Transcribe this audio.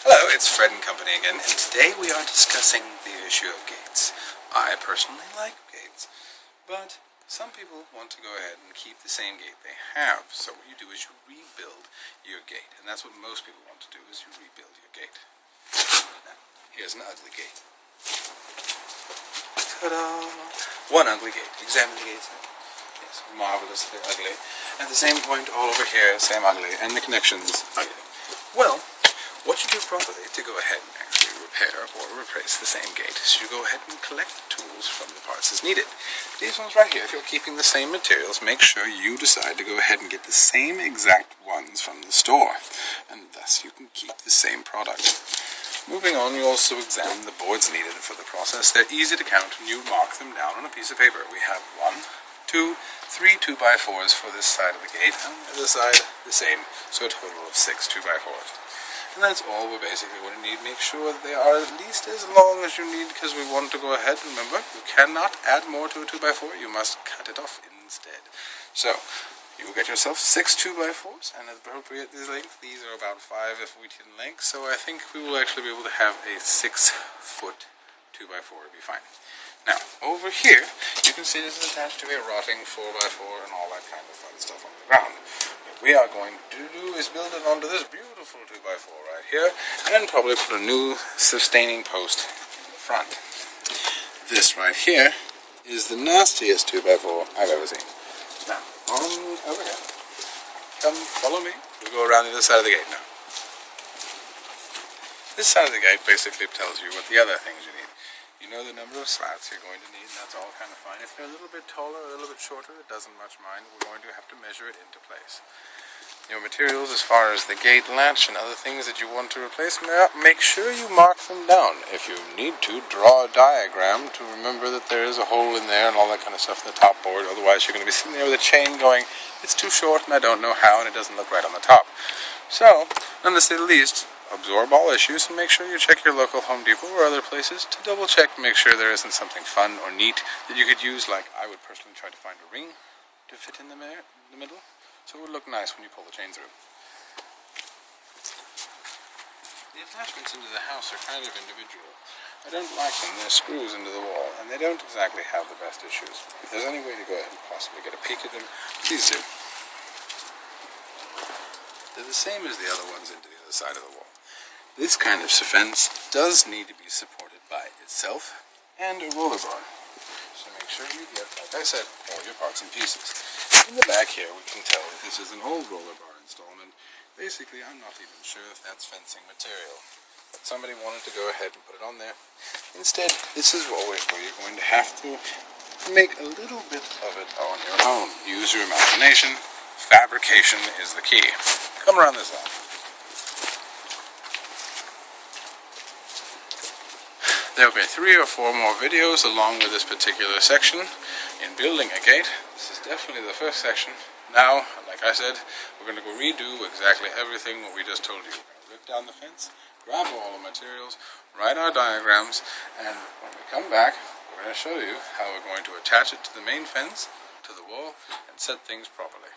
Hello, it's Fred and Company again, and today we are discussing the issue of gates. I personally like gates, but some people want to go ahead and keep the same gate they have. So what you do is you rebuild your gate, and that's what most people want to do, is you rebuild your gate. Now, here's an ugly gate. Ta-da! One ugly gate. Examine the gates. Yes, marvelously ugly. At the same point, all over here, same ugly, and the connections ugly. Well, what you do properly to go ahead and actually repair or replace the same gate is you go ahead and collect the tools from the parts as needed. These ones right here, if you're keeping the same materials, make sure you decide to go ahead and get the same exact ones from the store, and thus you can keep the same product. Moving on, you also examine the boards needed for the process. They're easy to count, and you mark them down on a piece of paper. We have 1, 2, 3 2x4s for this side of the gate, and the other side the same, so a total of 6 2x4s. And that's all we basically want to need. Make sure that they are at least as long as you need, because we want to go ahead. Remember, you cannot add more to a 2x4. You must cut it off instead. So, you will get yourself 6 2x4s, and appropriate this length. These are about 5 feet in length, so I think we will actually be able to have a 6-foot 2x4 to be fine. Now, over here, you can see this is attached to a rotting 4x4 and all that kind of fun stuff on the ground. What we are going to do is build it onto this beautiful 2x4 right here, and probably put a new sustaining post in the front. This right here is the nastiest 2x4 I've ever seen. Now, on over here. Come, follow me. We'll go around the other side of the gate now. This side of the gate basically tells you what the other things you need. You know the number of slats you're going to need, and that's all kind of fine. If they're a little bit taller or a little bit shorter, it doesn't much mind. We're going to have to measure it into place. Your materials, as far as the gate latch and other things that you want to replace, make sure you mark them down. If you need to, draw a diagram to remember that there is a hole in there and all that kind of stuff in the top board. Otherwise, you're going to be sitting there with a chain going, it's too short and I don't know how, and it doesn't look right on the top. So, none to say the least, absorb all issues and make sure you check your local Home Depot or other places to double check and make sure there isn't something fun or neat that you could use. Like, I would personally try to find a ring to fit in the middle, so it would look nice when you pull the chain through. The attachments into the house are kind of individual. I don't like them. They're screws into the wall, and they don't exactly have the best issues. If there's any way to go ahead and possibly get a peek at them, please do. They're the same as the other ones into the other side of the wall. This kind of fence does need to be supported by itself and a roller bar. So make sure you get, like I said, all your parts and pieces. In the back here, we can tell that this is an old roller bar installment. Basically, I'm not even sure if that's fencing material. But somebody wanted to go ahead and put it on there. Instead, this is always where you're going to have to make a little bit of it on your own. Use your imagination. Fabrication is the key. Come around this side. There will be 3 or 4 more videos along with this particular section in building a gate. This is definitely the first section. Now, like I said, we're going to go redo exactly everything what we just told you. We're going to rip down the fence, grab all the materials, write our diagrams, and when we come back, we're going to show you how we're going to attach it to the main fence, to the wall, and set things properly.